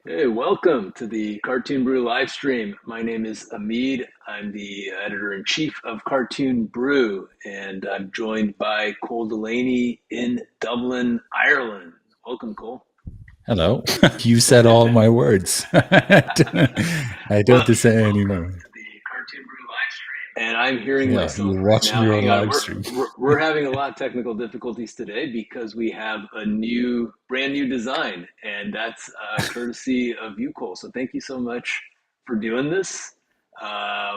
Hey, welcome to the Cartoon Brew live stream. My name is Amid. I'm the editor-in-chief of Cartoon Brew, and I'm joined by Cole Delaney in Dublin, Ireland. Welcome, Cole. Hello. You said all my words. I don't have Well, to say welcome anymore. to the Cartoon Brew live stream. And I'm hearing Yeah, myself you're right watching now. your own Hang on, live we're stream. we're, we're having a lot of technical difficulties today because we have a brand new design, and that's courtesy of you, Cole. So thank you so much for doing this.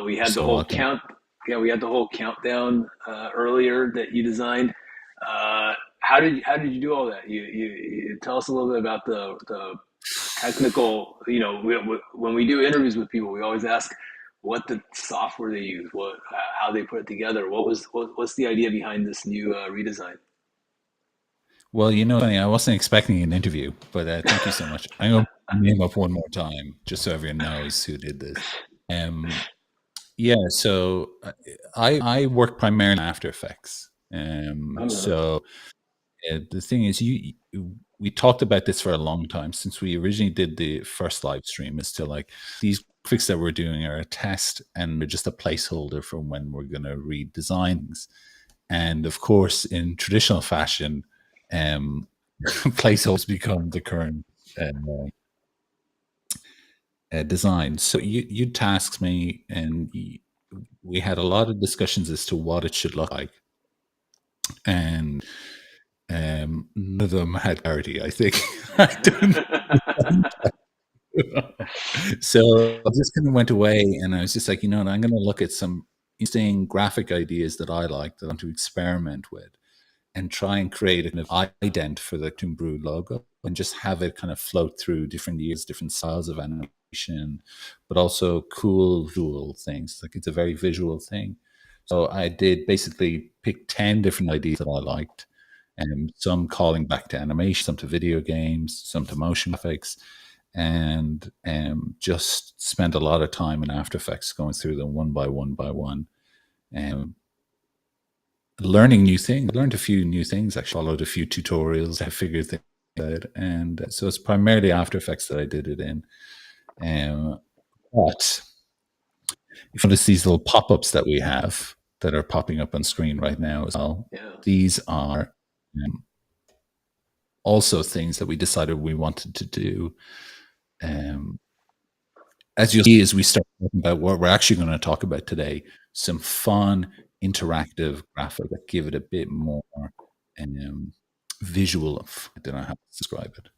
We You're had the so whole welcome. count. Yeah, we had the whole countdown earlier that you designed. Uh, how did you do all that? You tell us a little bit about the technical. When we do interviews with people, we always ask what the software they use, how they put it together. What's the idea behind this new redesign? Well, you know, funny, I wasn't expecting an interview, but thank you so much. I'm going to name up one more time just so everyone knows who did this. Um, yeah, so I work primarily in After Effects. Uh, The thing is, we talked about this for a long time since we originally did the first live stream. Is to like these graphics that we're doing are a test and they're just a placeholder for when we're going to redesign things. And of course, in traditional fashion, um, placeholders become the current uh, design. So you tasked me, and we had a lot of discussions as to what it should look like, and none of them had clarity. I think I don't So I just kind of went away and I was just like, I'm going to look at some interesting graphic ideas that I like that I want to experiment with and try and create a kind of ident for the Cartoon Brew logo and just have it kind of float through different years, different styles of animation, but also cool visual things. Like it's a very visual thing. So I did basically pick 10 different ideas that I liked, and some calling back to animation, some to video games, some to motion graphics, and just spent a lot of time in After Effects going through them one by one by one, and learning new things. I learned a few new things. I followed a few tutorials. I figured things out, and so it's primarily After Effects that I did it in. But if you notice these little pop-ups that we have that are popping up on screen right now as well, yeah. these are also things that we decided we wanted to do. Um, as you'll see, as we start talking about what we're actually going to talk about today, some fun, interactive graphic that give it a bit more um, visual. I don't know how to describe it.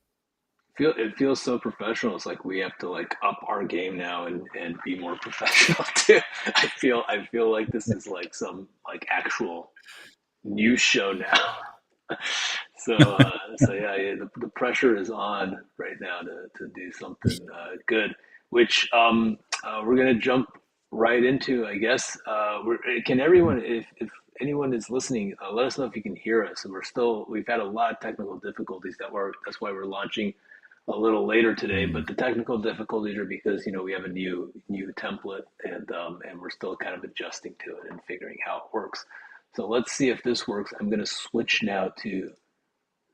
It feels so professional. It's like we have to like up our game now and be more professional too. I feel like this is like some like actual news show now. So yeah, the pressure is on right now to do something good, which we're gonna jump right into, I guess. Can everyone, if anyone is listening, let us know if you can hear us. We've had a lot of technical difficulties that's why we're launching a little later today. But Mm. the technical difficulties are because we have a new template, and we're still kind of adjusting to it and figuring how it works. So let's see if this works. I'm going to switch now to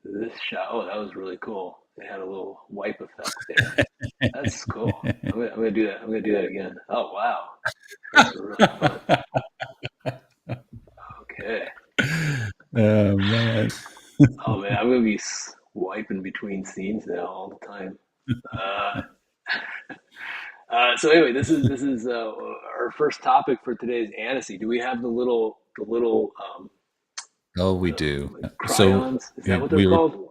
this shot. Oh, that was really cool. They had a little wipe effect there. That's cool. I'm gonna do that. I'm gonna do that again. Oh wow, those are really fun. Okay. Oh man. Oh man, I'm gonna be wiping between scenes now all the time. Uh, so anyway, this is our first topic for today's Annecy. Do we have the little Oh, we do. like So crayons? Is that what they're we were called?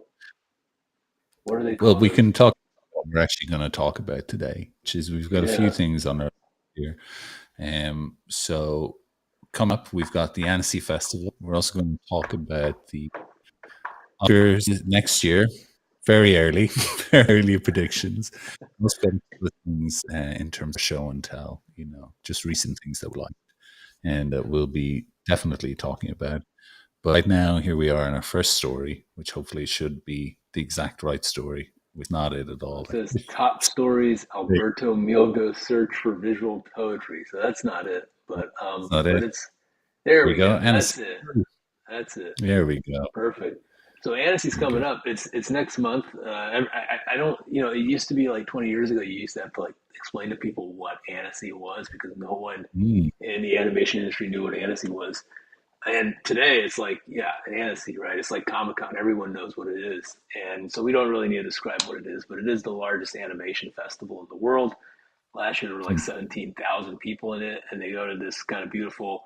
What are they well. called? We Those? can talk about what we're actually going to talk about today, which is we've got a few Yeah. things on our here. So come up, we've got the Annecy Festival. We're also going to talk about the Oscars next year. Very early, very early predictions. Most of the things in terms of show and tell, just recent things that we like, and that we'll be definitely talking about. But right now, here we are in our first story, which hopefully should be the exact right story. With not it at It all. says top stories Alberto Milgo search for visual poetry. So that's not it, That's not but it. it's there Here we we go. go. And That's it's it. That's it. there we go. Perfect. So Annecy's Very coming good. up. It's next month. I don't, it used to be like 20 years ago. You used to have to like explain to people what Annecy was because no one Mm, in the animation industry knew what Annecy was. And today it's like, yeah, Annecy, right? It's like Comic Con. Everyone knows what it is. And so we don't really need to describe what it is, but it is the largest animation festival in the world. Last year there were like mm, 17,000 people in it, and they go to this kind of beautiful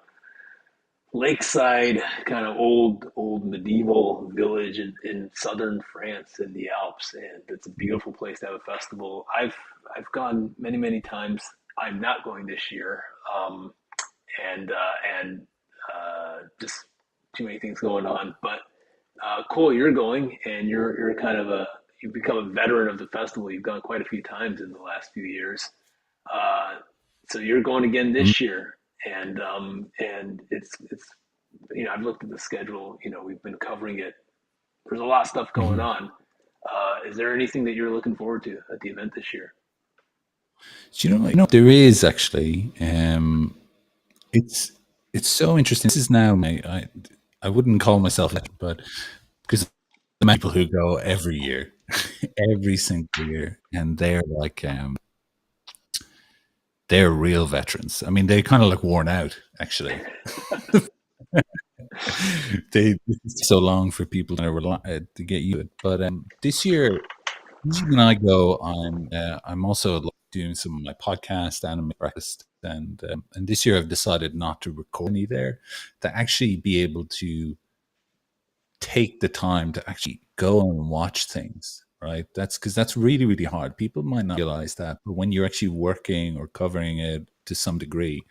lakeside, kind of old medieval village in southern France in the Alps, and it's a beautiful place to have a festival. I've gone many times. I'm not going this year, and just too many things going on. But cool, you're going, and you're kind of a you've become a veteran of the festival. You've gone quite a few times in the last few years. Uh, so you're going again mm, this year, and it's I've looked at the schedule. We've been covering it. There's a lot of stuff going mhm. on. Is there anything that you're looking forward to at the event this year? Do there is actually. It's it's so interesting. This is now I wouldn't call myself that, but because the people who go every year, every single year, and they're real veterans. I mean, they kind of look worn out actually. It's so long for people to get you it. But this year, usually when I go, I'm also doing some of my podcast, anime breakfast, and this year I've decided not to record any there, to actually be able to take the time to actually go and watch things. Right? That's because that's really hard. People might not realize that, but when you're actually working or covering it to some degree,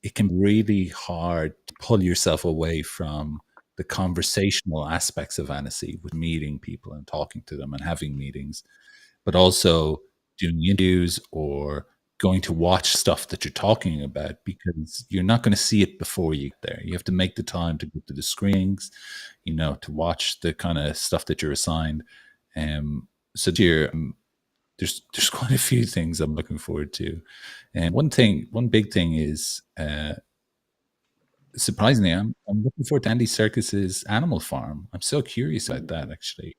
it can be really hard to pull yourself away from the conversational aspects of Annecy with meeting people and talking to them and having meetings, but also doing interviews or going to watch stuff that you're talking about because you're not going to see it before you get there. You have to make the time to go to the screenings, to watch the kind of stuff that you're assigned. So this year, there's quite a few things I'm looking forward to, and one big thing is surprisingly, I'm looking forward to Andy Serkis's Animal Farm. I'm so curious about that actually.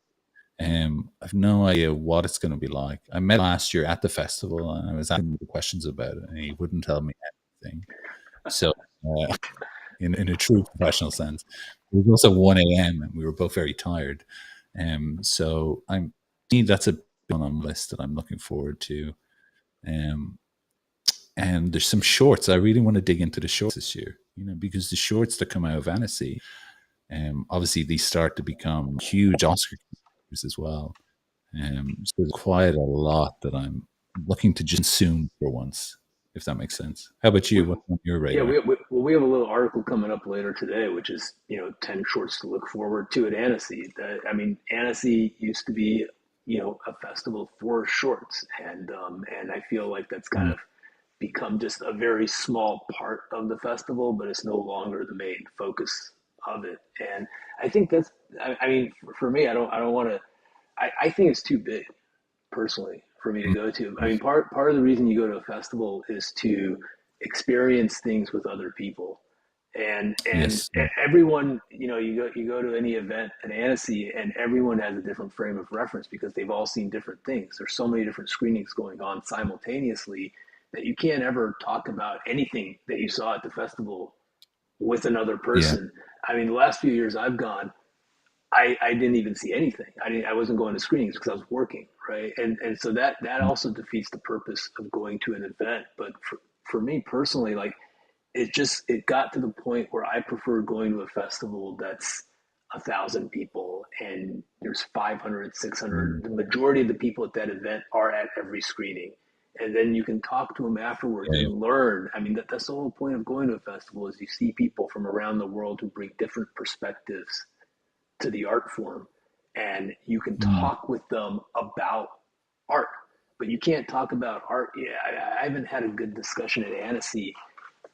I've no idea what it's going to be like. I met last year at the festival, and I was asking him the questions about it, and he wouldn't tell me anything. So, in a true professional sense, it was also 1 a.m. and we were both very tired. So that's a one on the list that I'm looking forward to. Um, and there's some shorts. I really want to dig into the shorts this year, because the shorts that come out of Annecy, obviously these start to become huge Oscar contenders as well. So there's quite a lot that I'm looking to just consume for once, if that makes sense. How about We, you? What's on your yeah, radar? we have a little article coming up later today, which is 10 shorts to look forward to at Annecy. I mean, Annecy used to be a festival for shorts, and I feel like that's kind Mm, of become just a very small part of the festival, but it's no longer the main focus of it. And I think I mean, for me, I don't want to. I think it's too big personally for me to mm, go to. I mm. mean, part of the reason you go to a festival is to experience things with other people. And Yes. Yeah. everyone, you go to any event at Annecy, and everyone has a different frame of reference because they've all seen different things. There's so many different screenings going on simultaneously that you can't ever talk about anything that you saw at the festival with another Yeah. person. I mean, the last few years I've gone, I didn't even see anything. I wasn't going to screenings because I was working, right? And so that Mm, also defeats the purpose of going to an event. But for me personally, like it got to the point where I prefer going to a festival that's 1,000 people and there's 500, 600. mm. The majority of the people at that event are at every screening, and then you can talk to them afterwards Yeah. and learn. I mean, that's the whole point of going to a festival is you see people from around the world who bring different perspectives to the art form, and you can Mm, talk with them about art, but you can't talk about art. Yeah, I haven't had a good discussion at Annecy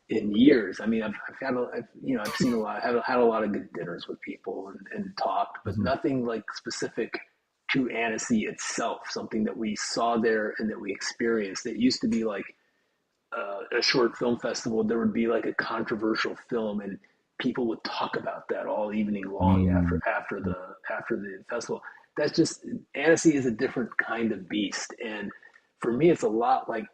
in years. I mean, I've seen a lot, I've had a lot of good dinners with people and talked, but mhm. nothing like specific to Annecy itself, something that we saw there and that we experienced. It used to be like a short film festival. There would be like a controversial film, and people would talk about that all evening long Mm, after the festival. That's just Annecy is a different kind of beast, and for me, it's a lot like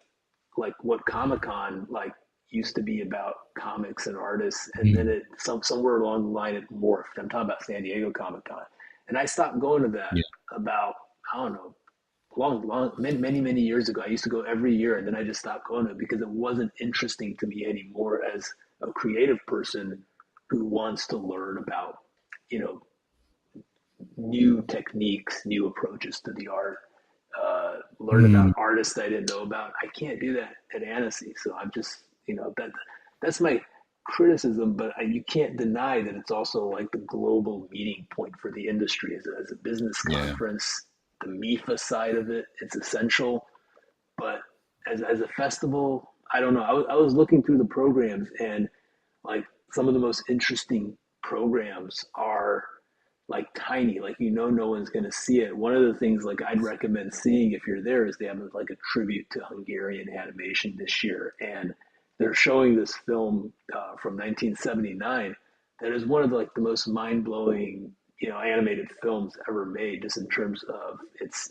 what Comic Con like used to be about comics and artists, and then mm, somewhere along the line it morphed. I'm talking about San Diego Comic Con, and I stopped going to that yeah. about I don't know many years ago. I used to go every year, and then I just stopped going to it because it wasn't interesting to me anymore as a creative person who wants to learn about you know new techniques, new approaches to the art, learn about Mm, artists I didn't know about. I can't do that at Annecy, so I'm just that's my criticism. But you can't deny that it's also like the global meeting point for the industry as a business yeah. conference. The MIFA side of it, it's essential, but as a festival, I don't know. I was looking through the programs and like some of the most interesting programs are like tiny, like no one's going to see it. One of the things like I'd recommend seeing if you're there is they have like a tribute to Hungarian animation this year, and they're showing this film from 1979 that is one of the most mind blowing animated films ever made, just in terms of its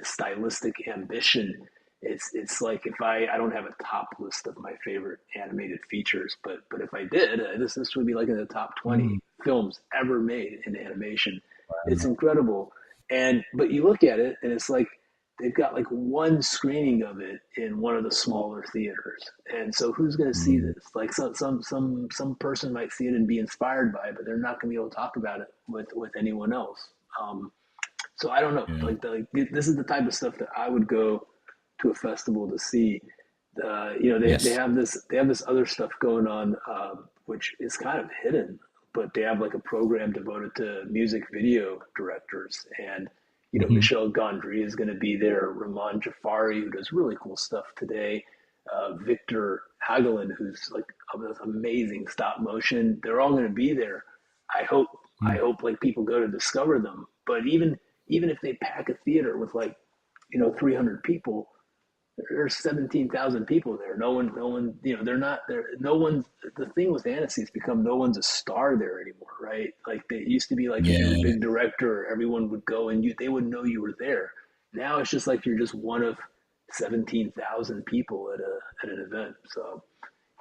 stylistic ambition. It's like if I don't have a top list of my favorite animated features, but if I did, this would be like in the top Mm, 20 films ever made in animation. It's wow. incredible, and but you look at it and it's like they've got like one screening of it in one of the smaller theaters, and so who's going to see Mm, this? Like some person might see it and be inspired by it, but they're not going to be able to talk about it with anyone else. So I don't know. yeah. This is the type of stuff that I would go to a festival to see. They Yes. have this other stuff going on, which is kind of hidden, but they have like a program devoted to music video directors, and Hmm. Michel Gondry is going to be there. Ramon Jafari, who does really cool stuff today. Victor Hagelin, who's like amazing stop motion. They're all going to be there. I hope I Mm, hope like people go to discover them. But even if they pack a theater with like 300 people, there's 17,000 people there. No one, they're not there. No one's the thing with Annecy has become no one's a star there anymore, right? Like they used to be like if you're a yeah. big director, everyone would go and they would know you were there. Now it's just like you're just one of 17,000 people at an event. So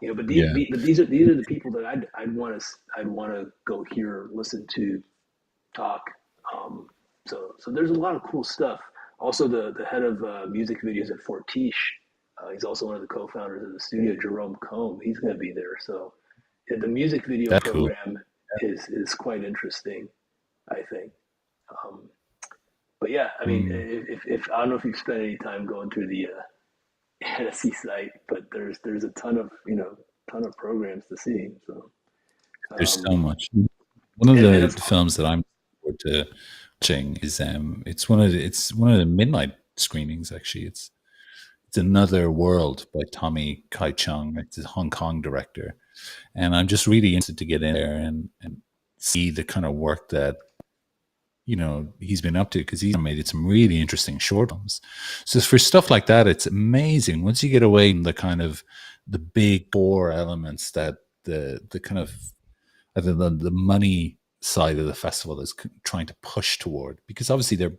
but Yeah. these are the people that I'd want to go hear, listen to, talk. Um, so there's a lot of cool stuff. Also, the head of music videos at Fortiche, he's also one of the co-founders of the studio, Jerome Combe. He's going to be there. So yeah, the music video That's cool. program is quite interesting, I think. Um, but yeah, I mean, Mm. if I don't know if you've spent any time going through the Annecy site, but there's a ton of programs to see. So There's um, so much. One of and the it's films that I'm looking forward to watching is it's one of the midnight screenings actually. It's Another World by Tommy Kai Chung. It's a Hong Kong director. And I'm just really interested to get in there and see the kind of work that he's been up to, because he's made some really interesting short films. So for stuff like that, it's amazing once you get away from the kind of the big bore elements that the kind of the money side of the festival is trying to push toward, because obviously they're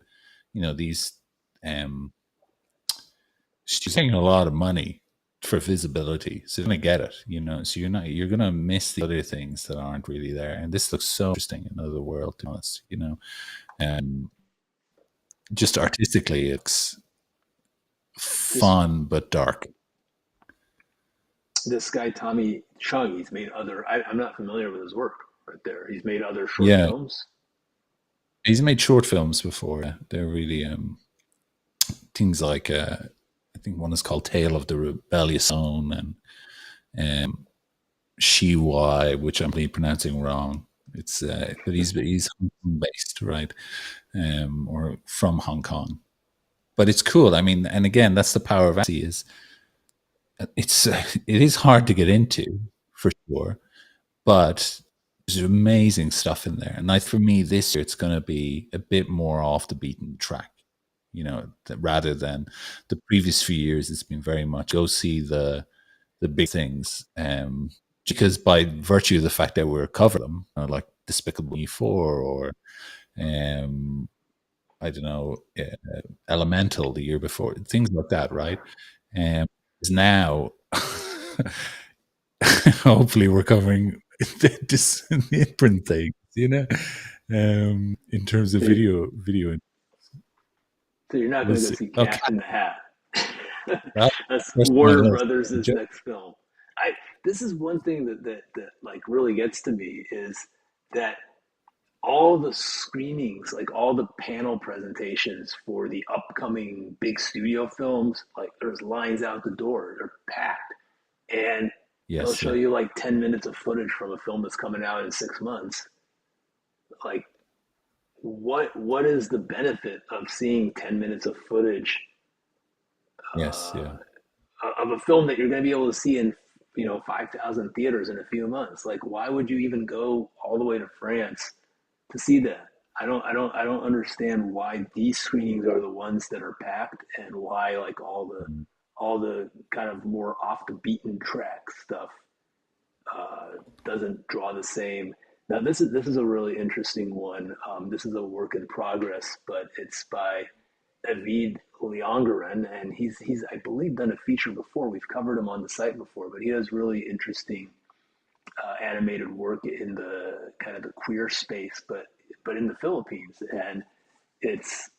these um she's paying a lot of money for visibility, so you're gonna get it, so you're gonna miss the other things that aren't really there. And this looks so interesting, Another World, to be honest. And just artistically it's this fun but dark. this guy Tommy Chung. He's made other. I'm not familiar with his work right there. He's made other short Yeah, films. he's made short films before. They're really things like I think one is called Tale of the Rebellious Zone, and Shi Wai, which I'm really pronouncing wrong. It's but he's Hong Kong based, right? Or from Hong Kong. But it's cool. I mean, and again, that's the power of Annecy, is it is hard to get into, for sure, but there's amazing stuff in there. And for me this year, it's going to be a bit more off the beaten track. Rather than the previous few years, it's been very much go see the big things. because by virtue of the fact that we're covering them, like Despicable Me 4 or um, I don't know, Elemental the year before, things like that, right? Is now hopefully we're covering this imprint thing, in terms of So, video. so you're not We'll going to go see. see Okay, Cat in the Hat. well, That's first on my Warner list. Brothers' next film. I This is one thing that like really gets to me is that all the screenings, like all the panel presentations for the upcoming big studio films, like there's lines out the door, they're packed, and they'll Yes, show yeah. you like 10 minutes of footage from a film that's coming out in 6 months. Like, what is the benefit of seeing 10 minutes of footage Yes, yeah. of a film that you're going to be able to see in 5,000 theaters in a few months? Like, why would you even go all the way to France to see that? I don't understand why these screenings are the ones that are packed, and why like Mm. all the kind of more off the beaten track stuff doesn't draw the same. Now this is a really interesting one. This is a work in progress, but it's by Avid Liongaren, and he's I believe done a feature before. We've covered him on the site before, but he does really interesting animated work in the kind of the queer space, but in the Philippines, and it's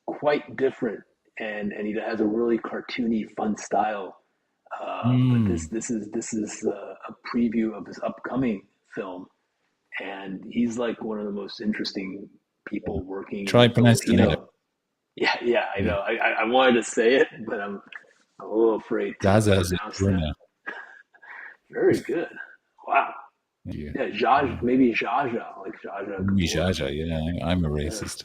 quite different, and he has a really cartoony, fun style. But this Mm. this is a preview of his upcoming film, and he's like one of the most interesting people working in Try the pronouncing it. Filipino. Yeah, yeah, I Yeah. know. I wanted to say it, but I'm a little afraid to Zaza pronounce that. Zuna. Very good. Wow. Yeah. Yeah, Zsa, Yeah. maybe Jaja, like Jaja Kapoor. Mijaja, yeah, I'm a Yeah. racist.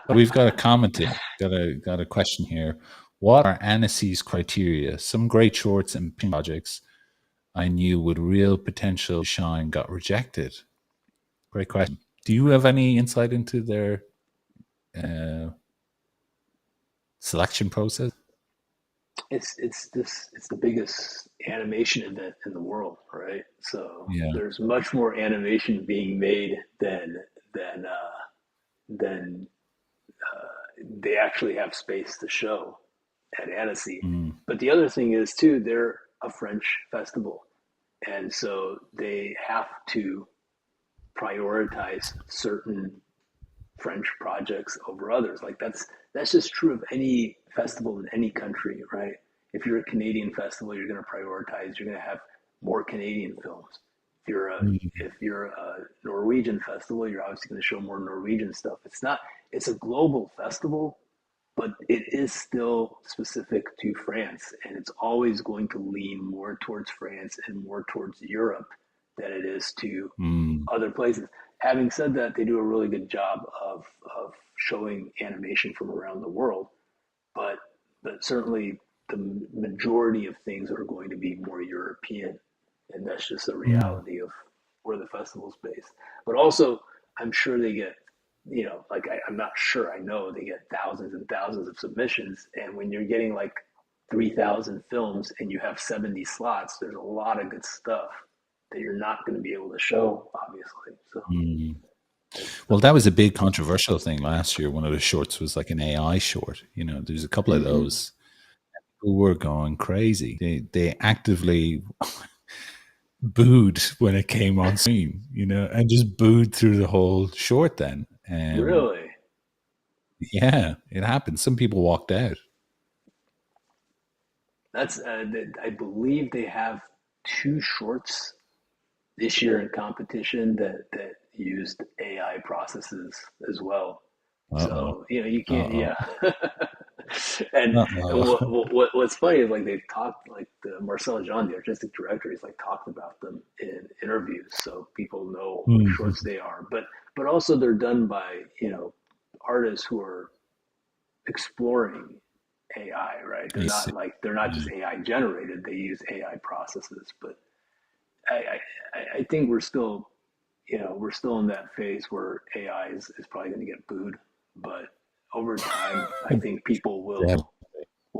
We've got a comment here. Got a question here. What are Annecy's criteria? Some great shorts and projects I knew with real potential to shine got rejected. Great question. Do you have any insight into their uh, selection process? It's the biggest animation event in the world, right? So Yeah. there's much more animation being made than than they actually have space to show at Annecy. Mm. But the other thing is too, they're a French festival, and so they have to prioritize certain French projects over others. Like that's just true of any festival in any country, right? If you're a Canadian festival, you're going to prioritize. You're going to have more Canadian films. Mm. If you're a Norwegian festival, you're obviously going to show more Norwegian stuff. It's not. It's a global festival, but it is still specific to France, and it's always going to lean more towards France and more towards Europe than it is to Mm. other places. Having said that, they do a really good job of showing animation from around the world, but certainly the majority of things are going to be more European, and that's just the Mm. reality of where the festival's based. But also, I'm sure they get, like I'm not sure, I know they get thousands and thousands of submissions, and when you're getting like 3,000 films and you have 70 slots, there's a lot of good stuff that you're not going to be able to show, obviously. So Mm. it's Well, that was a big controversial thing last year. One of the shorts was like an AI short. There's a couple of mm-hmm. those who were going crazy. They actively booed when it came on screen, and just booed through the whole short then. Really. Yeah, it happened. Some people walked out. That's I believe they have two shorts this year in competition that used AI processes as well. Uh-oh. So you can't, Uh-oh. yeah. And Uh-oh. what's funny is like they've talked, like the Marcel Jean, the artistic director, he's like talked about them in interviews, so people know what Mhm. shorts they are. But also they're done by artists who are exploring AI, right? I see. They're not just Yeah. AI generated; they use AI processes. But I I think we're still in that phase where AI is probably going to get booed, but over time, I think people Yeah.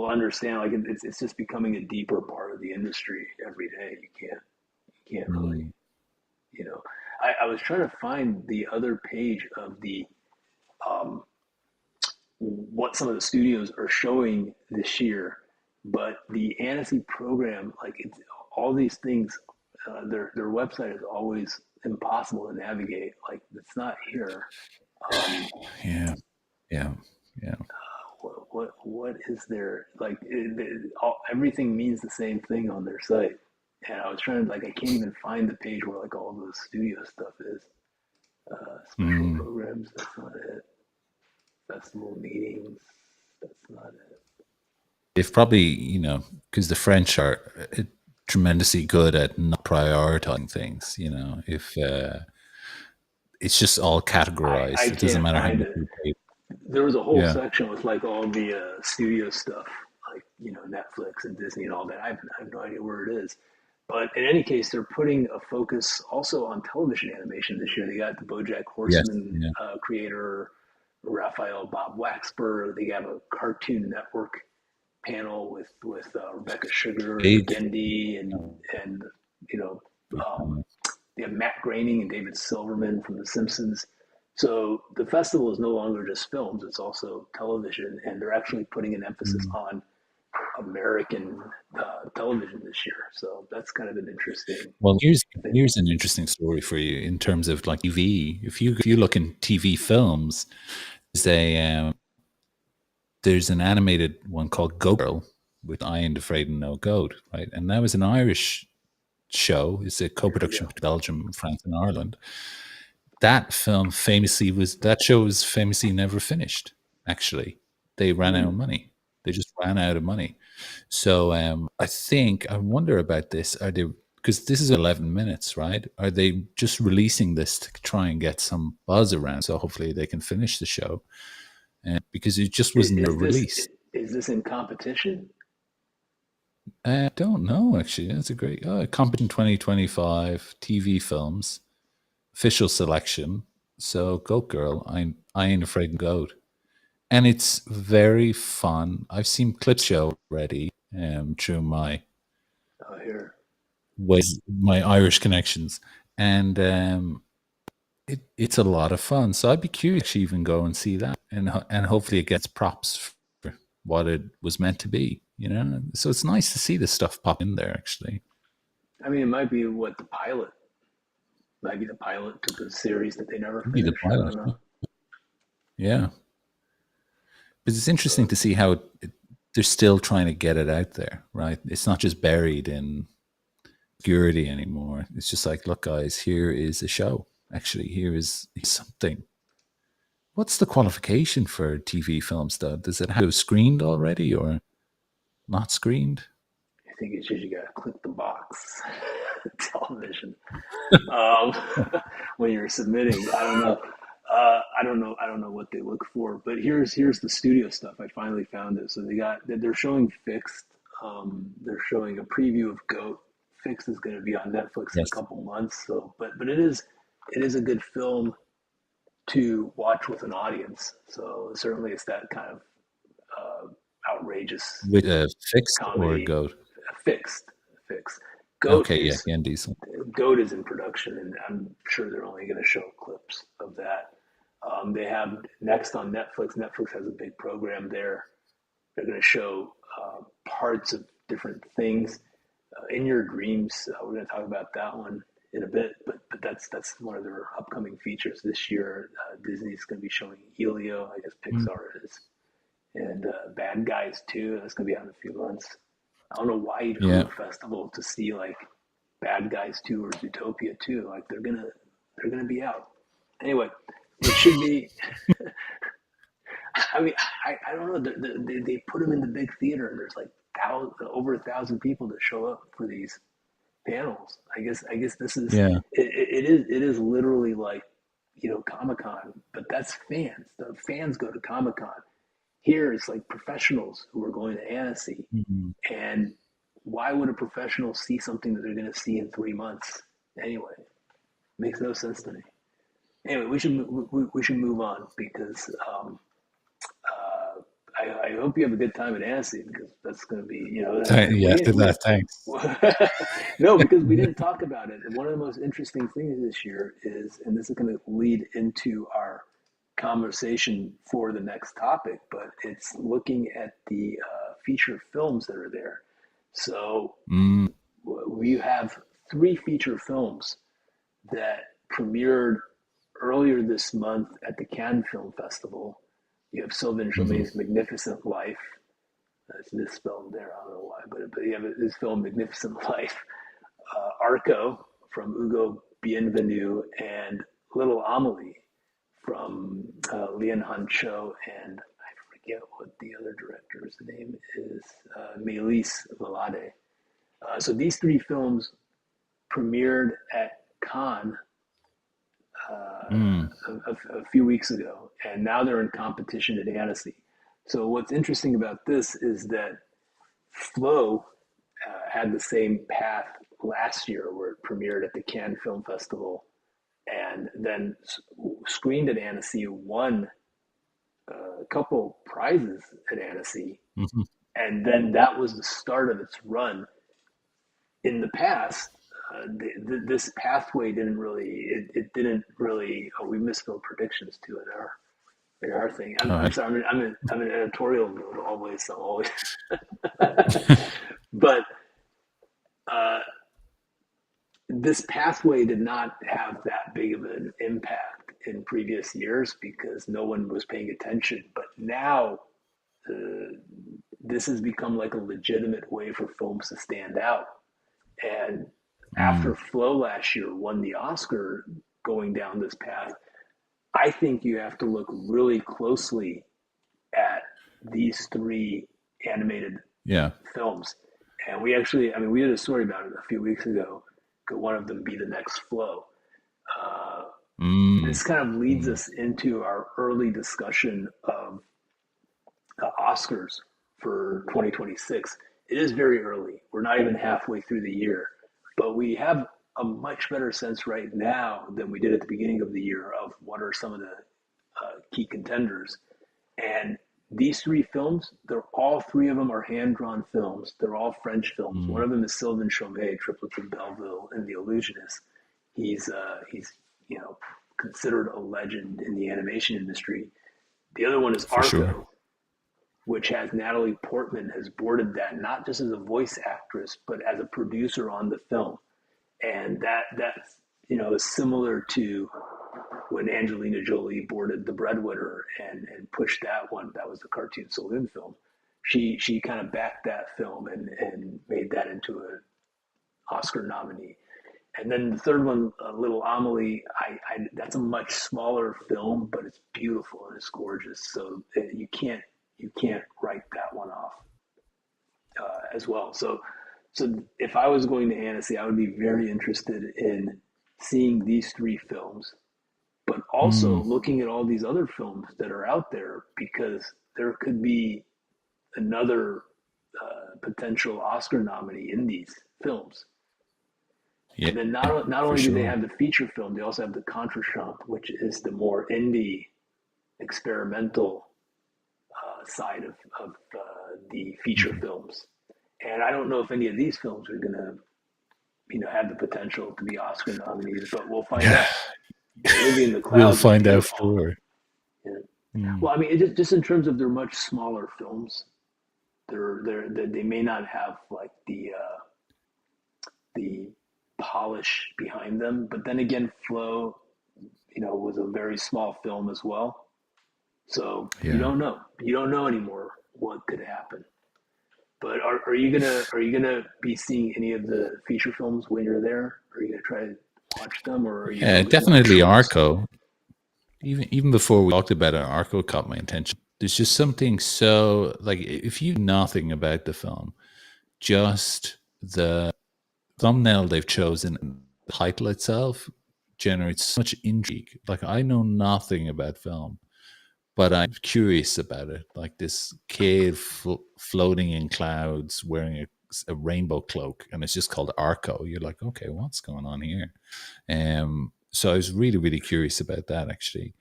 will understand. Like it's just becoming a deeper part of the industry every day. You can't really, Mm. you know. I was trying to find the other page of the um, what some of the studios are showing this year, but the Annecy program, like it's all these things, their website is always impossible to navigate. Like it's not here. Um, Yeah, yeah, yeah. what is there like? Everything means the same thing on their site, and I was trying to like I can't even find the page where like all the studio stuff is. Special Mm. programs, that's not it. Festival meetings, that's not it. They've probably, because the French are tremendously good at not prioritizing things. If it's just all I categorized, it doesn't can't matter how find much it. you pay. There was a whole Yeah. section with like all the studio stuff, like Netflix and Disney and all that. I have no idea where it is. But in any case, they're putting a focus also on television animation this year. They got the BoJack Yes. Horseman Yeah. creator Raphael Bob Waxberg. They have a Cartoon Network panel with Rebecca Sugar and Big. Gendy and you know um, they have Matt Groening and David Silverman from The Simpsons. So the festival is no longer just films; it's also television, and they're actually putting an emphasis Mm. on American television this year. So that's kind of an interesting Well, here's thing. here's an interesting story for you in terms of like TV. If you look in TV films, there's there's an animated one called Go Girl with I Ain't Afraid of No Goat, right? And that was an Irish show. It's a There you co-production go. between Belgium, France, and Ireland. That show was famously never finished. Actually, they ran out Hmm. of money. They just ran out of money. So I wonder about this. Are they, because this is 11 minutes, right? Are they just releasing this to try and get some buzz around? So hopefully they can finish the show, because it just was never Is this released. is this in competition? I don't know, actually. That's a great Competition 2025 TV films official selection. So Goat Girl, I ain't afraid of goat, and it's very fun. I've seen clips show already through Here, my Irish connections, and it's a lot of fun. So I'd be curious to even go and see that, and hopefully it gets props for what it was meant to be. So it's nice to see this stuff pop in there. Actually, I mean, it might be what the pilot, might be the pilot to the series that they never maybe the finished. I pilot. don't know. Yeah, but it's interesting So to see how they're still trying to get it out there, right? It's not just buried in obscurity anymore. It's just like, look, guys, here is a show. Actually, here is something. What's the qualification for TV films, though? Does it have screened already or not screened? I think it's just you got to click the box. Television. When you're submitting. I don't know. I don't know. I don't know what they look for. But here's the studio stuff. I finally found it. So they're showing Fixed. They're showing a preview of Goat. Fixed is going to be on Netflix in a Yes. couple months. So, but it is a good film to watch with an audience. So certainly it's that kind of outrageous With fixed or comedy. goat? Fixed, fixed. Goat Okay, yeah, is Yen Diesel. Goat is in production, and I'm sure they're only going to show clips of that. They have next on Netflix. Netflix has a big program there. They're going to show parts of different things. In Your Dreams, we're going to talk about that one in a bit, but that's one of their upcoming features this year. Disney's going to be showing Elio. I guess Mm. Pixar is, and Bad Guys too. That's going to be out in a few months. I don't know why you'd come to Yeah, a festival to see like Bad Guys 2 or Zootopia 2. Like they're gonna be out anyway. It should be. I mean, I don't know. They put them in the big theater, and there's like over 1,000 people that show up for these panels. I guess this is yeah, it is literally like Comic Con, but that's fans. The fans go to Comic Con. Here it's like professionals who are going to Annecy, mhm. and why would a professional see something that they're going to see in 3 months anyway? Makes no sense to me. Anyway, we should move on because I hope you have a good time at Annecy because that's going to be, and Yeah, after that, thanks. no, because we didn't talk about it. And one of the most interesting things this year is, and this is going to lead into our conversation for the next topic, but it's looking at the feature films that are there. So Mm, we have three feature films that premiered earlier this month at the Cannes Film Festival. You have Sylvain mhm. Chomet's Magnificent Life. It's misspelled there. I don't know why, but you have his film Magnificent Life. Arco from Hugo Bienvenu and Little Amelie from Lian Han Cho and I forget what the other director's name is, Melis Valade. So these three films premiered at Cannes Mm, a few weeks ago, and now they're in competition at Annecy. So what's interesting about this is that Flow had the same path last year, where it premiered at the Cannes Film Festival, and then screened at Annecy, won a couple prizes at Annecy, mhm. and then that was the start of its run. In the past, this pathway didn't really, it didn't really. Oh, we misspelled predictions too in our thing. All I'm right. sorry. I'm in editorial mode always. So always, but uh, this pathway did not have that big of an impact in previous years because no one was paying attention. But now this has become like a legitimate way for films to stand out. And Mm, after Flow last year won the Oscar going down this path, I think you have to look really closely at these three animated yeah. films. And we actually, I mean, we did a story about it a few weeks ago. Could one of them be the next Flow? Uh, Mm, this kind of leads mm, us into our early discussion of Oscars for 2026. It is very early. We're not even halfway through the year, but we have a much better sense right now than we did at the beginning of the year of what are some of the key contenders. And these three films, they're all three of them are hand drawn films. They're all French films. One mm. of them is Sylvain Chomet, Triplets of Belleville, and The Illusionist. He's considered a legend in the animation industry. The other one is For sure. Arco, which has Natalie Portman has boarded that not just as a voice actress but as a producer on the film, and that's is similar to when Angelina Jolie boarded The Breadwinner and pushed that one. That was the cartoon saloon film. She kind of backed that film and made that into an Oscar nominee. And then the third one, Little Amelie, that's a much smaller film, but it's beautiful and it's gorgeous. So you can't write that one off as well. So if I was going to Annecy, I would be very interested in seeing these three films, but also Mm, looking at all these other films that are out there because there could be another potential Oscar nominee in these films. yeah, And then not for only do they sure. have the feature film, they also have the Contrachamp, which is the more indie experimental side of the feature Mhm. films. And I don't know if any of these films are going to have the potential to be Oscar nominees, but we'll find Yeah, out. Olivia in the we'll Clouds is find out beautiful. for sure. Yeah. Mm, Well, I mean, just in terms of they're much smaller films, they may not have like the polish behind them. But then again, Flow, was a very small film as well. So you yeah. don't know. You don't know anymore what could happen. But are you gonna be seeing any of the feature films when you're there? Are you gonna try to watch them, or are you Yeah, focusing on the definitely shorts? Arco. Even before we talked about it, Arco caught my attention. There's just something so like if you know nothing about the film, just the thumbnail they've chosen, the title itself generates so much intrigue. Like I know nothing about film, but I'm curious about it. Like this kid floating in clouds wearing a rainbow cloak, and it's just called Arco. You're like, okay, what's going on here? So I was really, really curious about that actually.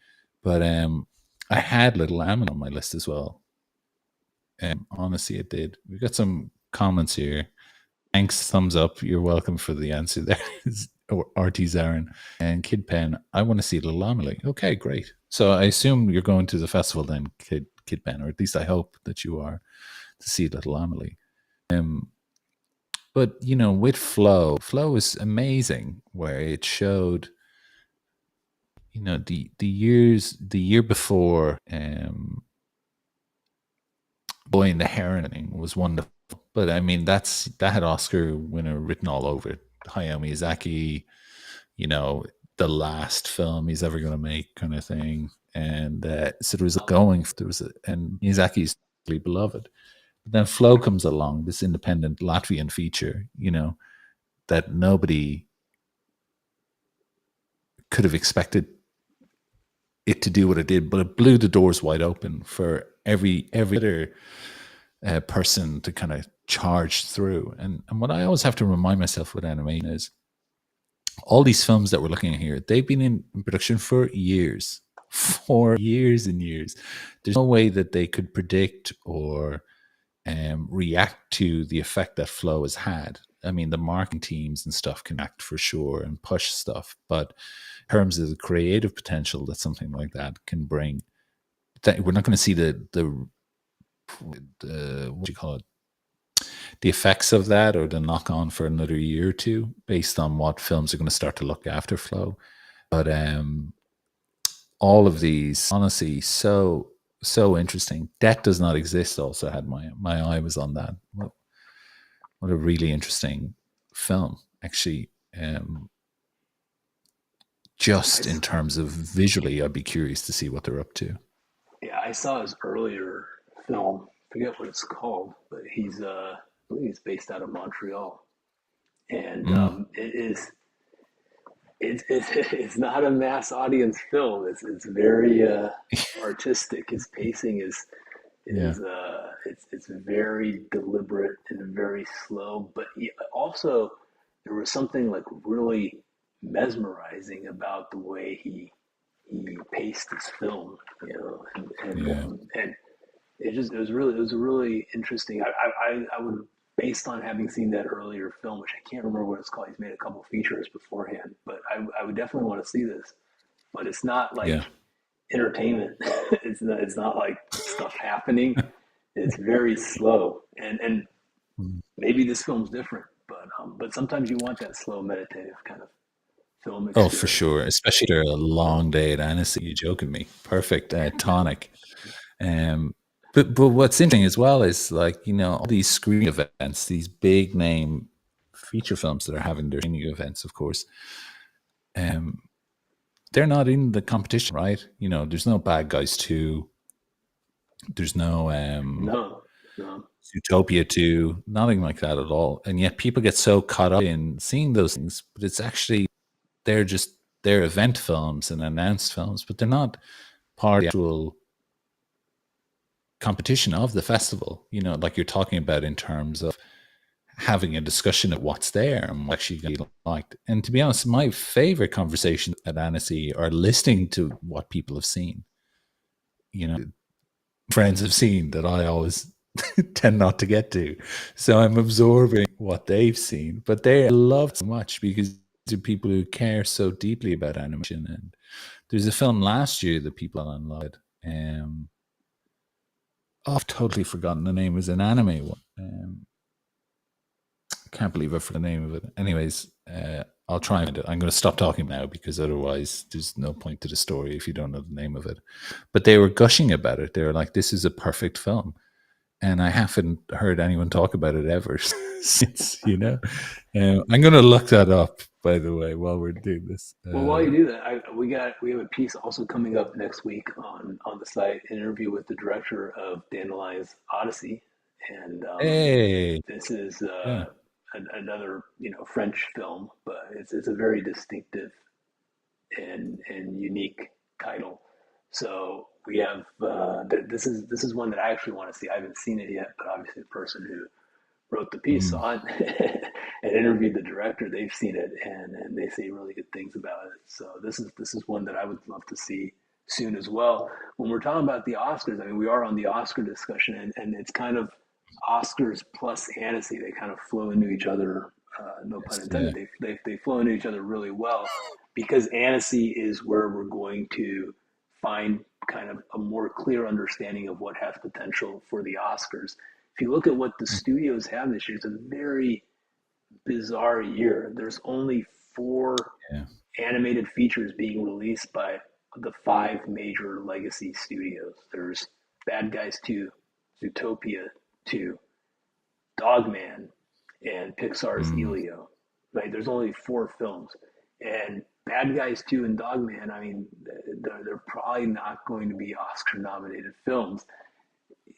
But I had Little Lamb on my list as well. Honestly, it did. We got some comments here. Thanks, thumbs up. You're welcome for the answer there. RT Zarin and Kid Pen. I want to see Little Amelie. Okay, great. So I assume you're going to the festival then, Kid Pen, or at least I hope that you are to see Little Amelie. But with Flow is amazing, where it showed, the year before, Boy and the Heron was wonderful. But I mean, that had Oscar winner written all over it. Hayao Miyazaki, you know, the last film he's ever going to make, kind of thing. And so there was and Miyazaki's really beloved. But then Flow comes along, this independent Latvian feature, that nobody could have expected it to do what it did, but it blew the doors wide open for every other person to kind of charge through. And what I always have to remind myself with animation is all these films that we're looking at here, they've been in production for years, for years and years. There's no way that they could predict or react to the effect that Flow has had. I mean, the marketing teams and stuff can act for sure and push stuff, but in terms of the creative potential that something like that can bring, that we're not going to see the what do you call it, the effects of that or the knock on for another year or two, based on what films are going to start to look after Flow. But all of these, honestly, so interesting. Debt Does Not Exist also had my eye was on that. What a really interesting film, actually. Just in terms of visually, I'd be curious to see what they're up to. Yeah, I saw his earlier film. Forget what it's called, but I believe he's based out of Montreal, and Mm, it is it's not a mass audience film. It's very artistic. His pacing yeah, it's very deliberate and very slow, but also there was something like really mesmerizing about the way he paced his film, yeah. and it was really interesting. I would, based on having seen that earlier film, which I can't remember what it's called. He's made a couple features beforehand, but I would definitely want to see this. But it's not Yeah. like entertainment. It's not like stuff happening. It's very slow, and Mm. maybe this film's different, but sometimes you want that slow meditative kind of film Oh, for experience. sure. Especially after a long day at Annecy. You joking me? Perfect tonic. Um, but what's interesting as well is, like, all these screening events, these big name feature films that are having their screening events, of course. Um, they're not in the competition, right? There's no Bad Guys 2. There's no No, no, Utopia 2, nothing like that at all. And yet people get so caught up in seeing those things, but it's actually, they're event films and announced films, but they're not part of the actual competition of the festival, like you're talking about, in terms of having a discussion of what's there and what actually going to be liked. And to be honest, my favorite conversations at Annecy are listening to what people have seen, you know, friends have seen that I always tend not to get to. So I'm absorbing what they've seen, but they love so much because they're people who care so deeply about animation. And there's a film last year that people unloved. I've totally forgotten the name. It was an anime one. Can't believe I forgot the name of it. Anyways, I'll try and find it. I'm going to stop talking now because otherwise there's no point to the story if you don't know the name of it. But they were gushing about it. They were like, "This is a perfect film," and I haven't heard anyone talk about it ever since. I'm going to look that up, by the way, while we're doing this. well, while you do that, we have a piece also coming up next week on the site, an interview with the director of Dandelion's Odyssey, and Hey, this is yeah, another French film, but it's a very distinctive and unique title. So we have this is one that I actually want to see. I haven't seen it yet, but obviously the person who wrote the piece mm, on and interviewed the director, they've seen it and they say really good things about it. So this is one that I would love to see soon as well. When we're talking about the Oscars, I mean, we are on the Oscar discussion, and it's kind of Oscars plus Annecy. They kind of flow into each other. No pun Yes, yeah. intended. They flow into each other really well because Annecy is where we're going to find kind of a more clear understanding of what has potential for the Oscars. If you look at what the studios have this year, it's a very bizarre year. There's only four Yeah. animated features being released by the five major legacy studios. There's Bad Guys 2, Zootopia 2, Dogman, and Pixar's Mm, Elio. Right? There's only four films. And Bad Guys 2 and Dogman, I mean, they're probably not going to be Oscar nominated films.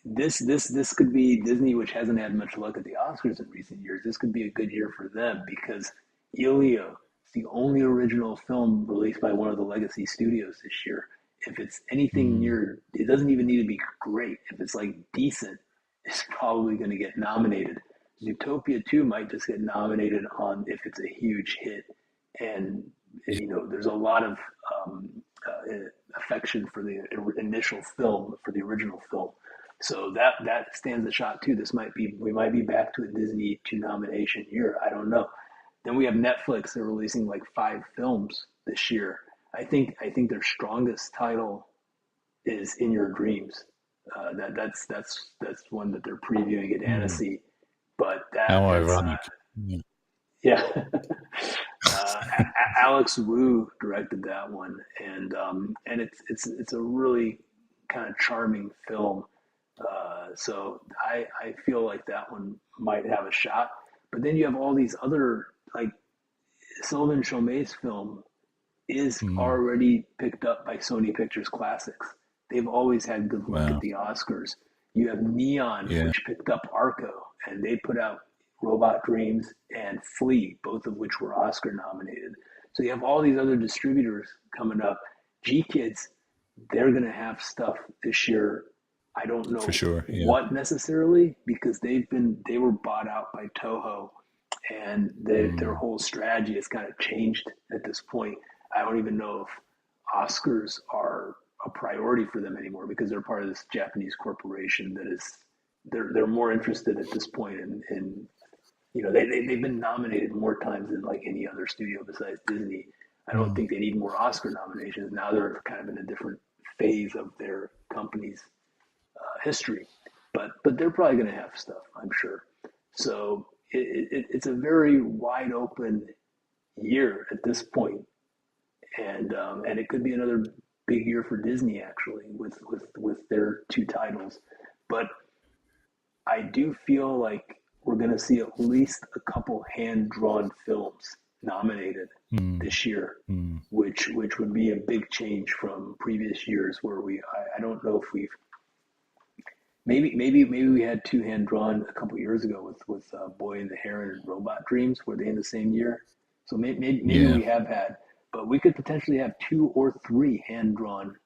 This could be Disney, which hasn't had much luck at the Oscars in recent years. This could be a good year for them because Elio is the only original film released by one of the legacy studios this year. If it's anything mm, near, it doesn't even need to be great. If it's like decent, it's probably going to get nominated. Zootopia 2 might just get nominated on if it's a huge hit, and yeah. there's a lot of affection for the initial film, for the original film. So that stands a shot too. We might be back to a Disney two nomination year. I don't know. Then we have Netflix. They're releasing like five films this year. I think their strongest title is In Your Dreams. That's one that they're previewing at Mm. Annecy. But How that's ironic. Yeah. yeah. Alex Wu directed that one, and it's a really kind of charming film. So I feel like that one might have a shot. But then you have all these other, like Sylvain Chomet's film is Mm. already picked up by Sony Pictures Classics. They've always had good luck at Wow. the Oscars. You have Neon, Yeah. which picked up Arco, and they put out Robot Dreams and Flea, both of which were Oscar nominated. So you have all these other distributors coming up. G Kids, they're going to have stuff this year. I don't For know sure. Yeah. what necessarily because they were bought out by Toho, and their Mm. whole strategy has kind of changed at this point. I don't even know if Oscars are a priority for them anymore because they're part of this Japanese corporation that is they're more interested at this point in they've been nominated more times than like any other studio besides Disney. I don't Mm. think they need more Oscar nominations. Now they're kind of in a different phase of their company's history, but they're probably going to have stuff, I'm sure. So it's a very wide open year at this point, and it could be another big year for Disney actually with their two titles. But I do feel like we're going to see at least a couple hand drawn films nominated Mm. this year, Mm. which would be a big change from previous years where I don't know if we've maybe we had two hand drawn a couple years ago with Boy and the Heron and Robot Dreams. Were they in the same year? So maybe Yeah. we have had, but we could potentially have two or three hand drawn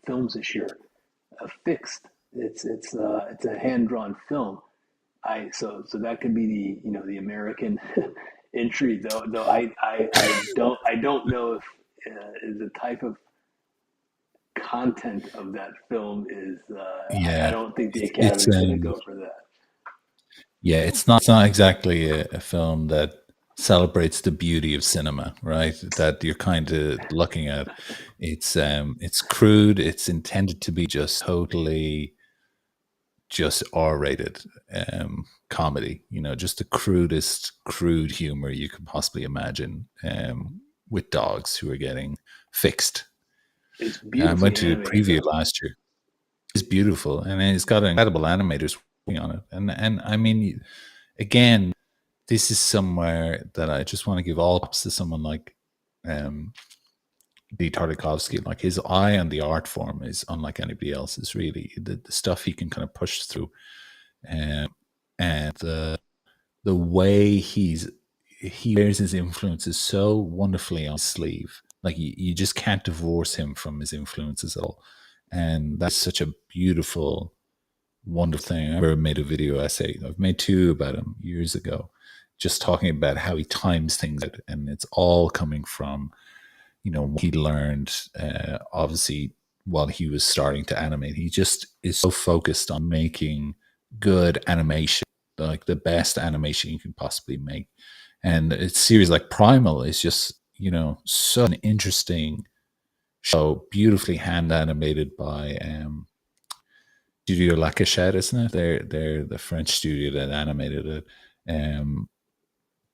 films this year. Fixed. It's a hand drawn film. So that could be the American entry though I don't know if the type of content of that film is I Yeah. don't think the It's Academy is going to go for that. yeah. It's not exactly a film that celebrates the beauty of cinema, right? That you're kind of looking at. It's crude. It's intended to be just totally just R-rated comedy. Just the crudest crude humor you could possibly imagine. With dogs who are getting fixed. It's I went beautifully to a animated preview though. last year. It's beautiful, and it's got incredible animators working on it. And I mean, again, this is somewhere that I just want to give all props to someone like um, D. Tartakovsky. Like his eye on the art form is unlike anybody else's. Really, the stuff he can kind of push through, um, and the way he wears his influences so wonderfully on his sleeve. Like you just can't divorce him from his influences at all. And that's such a beautiful, wonderful thing. I remember I made a video essay. I've made two about him years ago, just talking about how he times things out, and it's all coming from what he learned. Obviously, while he was starting to animate. He just is so focused on making good animation, like the best animation you can possibly make. And a series like Primal is just, so an interesting show, beautifully hand animated by Studio Lancashire, isn't it? They're the French studio that animated it. Um,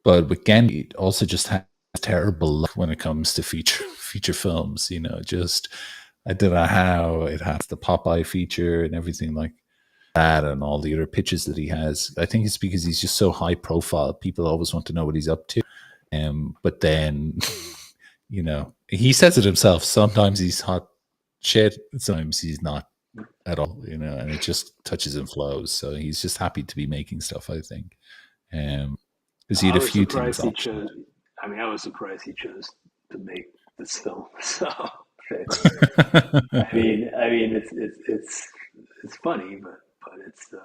but again, it also just has terrible luck when it comes to feature films. Just I don't know how it has the Popeye feature and everything like that, and all the other pitches that he has. I think it's because he's just so high profile. People always want to know what he's up to. But then, he says it himself. Sometimes he's hot shit. Sometimes he's not at all. And it just touches and flows. So he's just happy to be making stuff, I think. Because he I had a was few things surprised he optioned. chose. I mean, I was surprised he chose to make this film. So, it's funny, but it's yeah,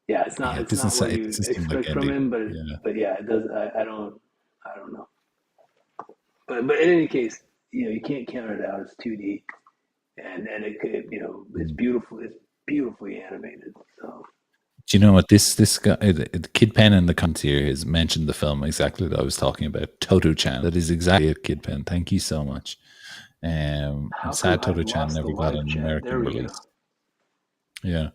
Yeah, it's not what it you doesn't seem like expect from Andy. him. Yeah. But yeah, it does. I don't know. But in any case, you can't count it out. It's 2D, and it could, it's Mm. beautiful. It's beautifully animated. So Do you know what this guy, Kid Pen in the comments here has mentioned the film exactly that I was talking about, Toto Chan. That is exactly it, Kid Pen. Thank you so much. how And come sad I've Toto Chan lost the never got live an chat? There American we go. release. Yeah,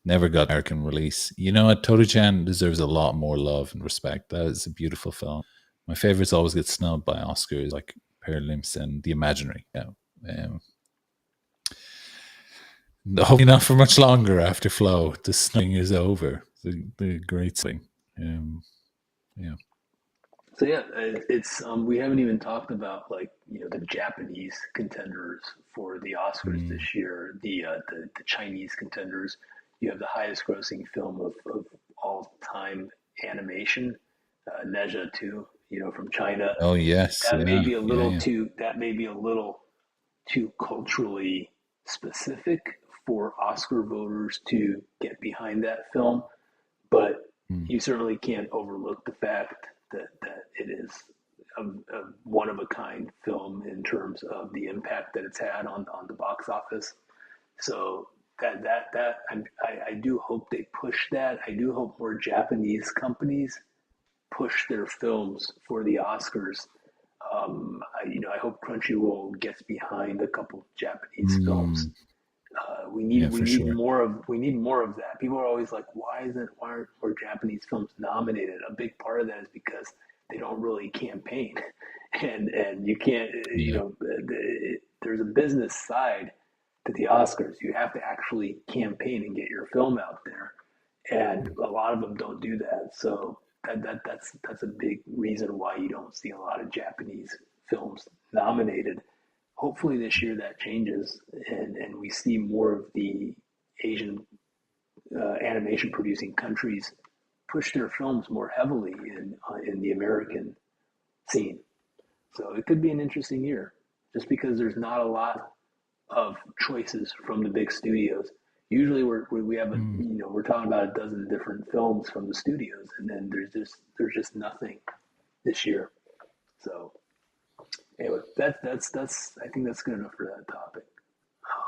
never got American release. You know what? Toto Chan deserves a lot more love and respect. That is a beautiful film. My favorites always get snubbed by Oscars, like Paralimps and The Imaginary. Yeah. Um, hopefully not for much longer after Flow. The snubbing is over. The great thing. Um, yeah. So yeah, it's we haven't even talked about, like, the Japanese contenders for the Oscars this Mm. year. The Chinese contenders. You have the highest grossing film of all time animation, Neja 2, from China. Oh yes, That may yeah, be a yeah, little yeah. too that may be a little too culturally specific for Oscar voters to get behind that film, but Mm. you certainly can't overlook the fact that it is a one of a kind film in terms of the impact that it's had on the box office. So I do hope they push that. I do hope more Japanese companies push their films for the Oscars. I hope Crunchyroll gets behind a couple Japanese films. Mm. We Yeah, need for sure. we need more of that. People are always like, why aren't more Japanese films nominated? A big part of that is because they don't really campaign, and you can't, Yeah. there's a business side to the Oscars. You have to actually campaign and get your film out there, and a lot of them don't do that. So that's a big reason why you don't see a lot of Japanese films nominated. Hopefully this year that changes, and we see more of the Asian animation producing countries push their films more heavily in the American scene. So it could be an interesting year, just because there's not a lot of choices from the big studios. Usually we have Mm. we're talking about a dozen different films from the studios, and then there's just nothing this year. So anyway, that's I think that's good enough for that topic.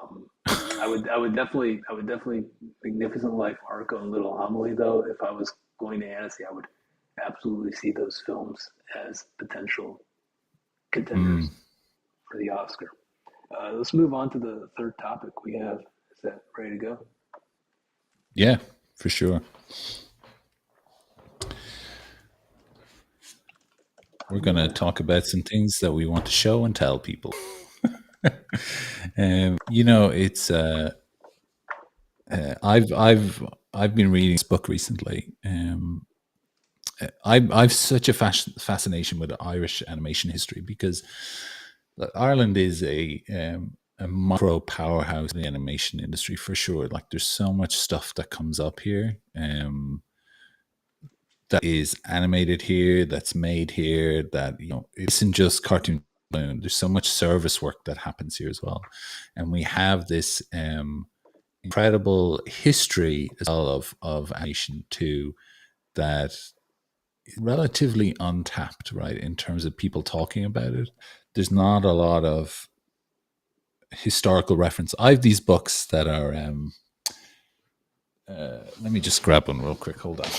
Um, I would definitely Magnificent Life, Arco, and Little Amelie, though. If I was going to Annecy, I would absolutely see those films as potential contenders Mm. for the Oscar. Let's move on to the third topic we have. Is that ready to go? Yeah, for sure. We're I'm going to gonna. talk about some things that we want to show and tell people. It's I've been reading this book recently. I've such a fascination with Irish animation history because Ireland is a micro powerhouse in the animation industry for sure. Like there's so much stuff that comes up here. That is animated here, that's made here, that it isn't just cartoon. There's so much service work that happens here as well, and we have this incredible history as well of animation too that is relatively untapped, right? In terms of people talking about it, there's not a lot of historical reference. I have these books that are. Let me just grab one real quick. Hold on.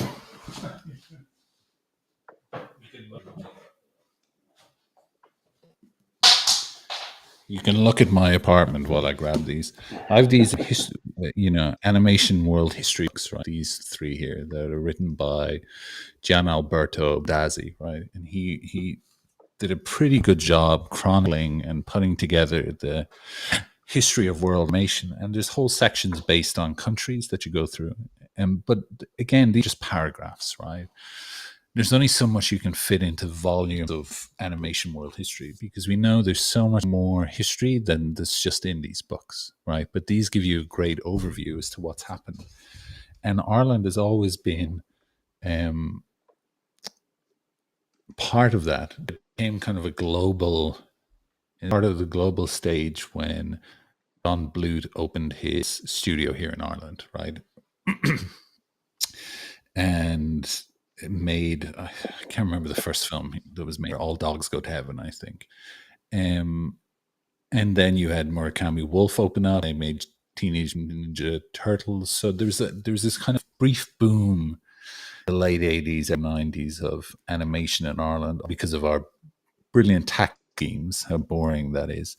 You can look at my apartment while I grab these. I have these, animation world history books, right? These three here that are written by Gian Alberto Dazzi, right? And he did a pretty good job chronicling and putting together the history of world animation. And there's whole sections based on countries that you go through. And but again, these are just paragraphs, right? There's only so much you can fit into volumes of animation world history because we know there's so much more history than that's just in these books, right? But these give you a great overview as to what's happened. And Ireland has always been um, part of that. It became kind of a global, part of the global stage when Don Bluth opened his studio here in Ireland, right? And it made, I can't remember the first film that was made, All Dogs Go to Heaven, I think. Um, and then you had Murakami Wolf open up. They made Teenage Ninja Turtles. So there's this kind of brief boom in the late 80s and 90s of animation in Ireland because of our brilliant tax schemes, how boring that is.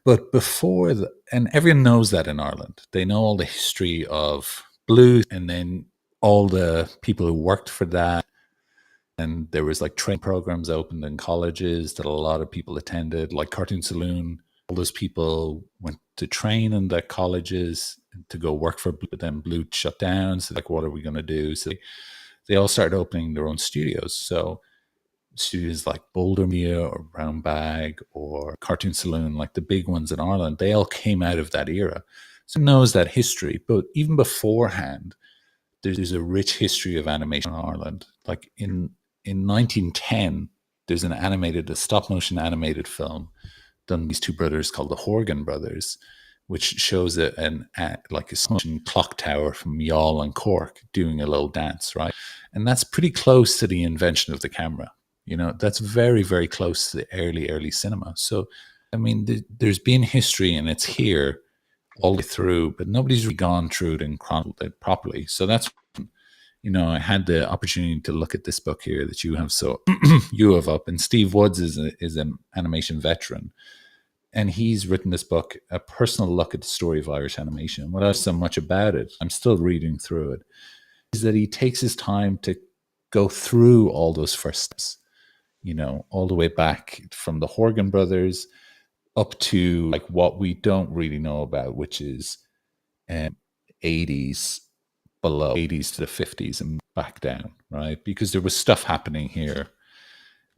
But before, and everyone knows that in Ireland, they know all the history of blues and then all the people who worked for that. And there was like training programs opened in colleges that a lot of people attended, like Cartoon Saloon. All those people went to train in the colleges to go work for Blue. Then Blue shut down. So like, what are we going to do? So they all started opening their own studios. So studios like Boulder Media or Brown Bag or Cartoon Saloon, like the big ones in Ireland, they all came out of that era. So it knows that history. But even beforehand, there's a rich history of animation in Ireland. Like in 1910, there's a stop motion animated film done by these two brothers called the Horgan brothers, which shows like a stop motion clock tower from Youghal and Cork doing a little dance, right? And that's pretty close to the invention of the camera. That's very, very close to the early cinema. So, I mean, there's been history and it's here all the way through, but nobody's really gone through it and chronicled it properly. So that's, I had the opportunity to look at this book here that you have. So you have up, and Steve Woods is an animation veteran, and he's written this book, a personal look at the story of Irish animation. What I love so much about it, I'm still reading through it, is that he takes his time to go through all those first steps, all the way back from the Horgan brothers up to like what we don't really know about, which is 80s below, 80s to the 50s and back down, right? Because there was stuff happening here.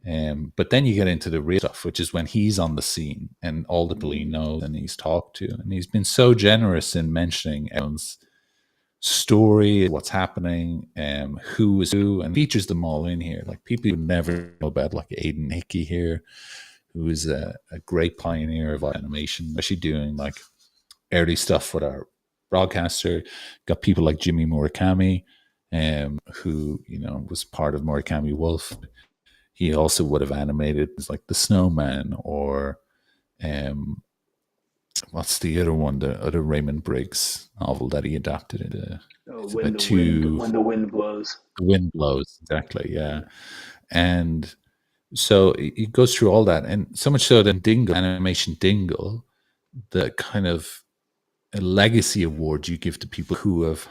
But then you get into the real stuff, which is when he's on the scene and all the people he knows and he's talked to. And he's been so generous in mentioning everyone's story, what's happening, who is who, and features them all in here. Like people who never know about, like Aidan Hickey here, who is a great pioneer of animation, especially doing like early stuff with our broadcaster. Got people like Jimmy Murakami, who was part of Murakami Wolf. He also would have animated like The Snowman or what's the other one? The other Raymond Briggs novel that he adapted into. Oh, It's about two. when the wind blows. The wind blows, exactly. Yeah, and so it goes through all that, and so much so that Dingle Animation Dingle, the kind of a legacy award you give to people who have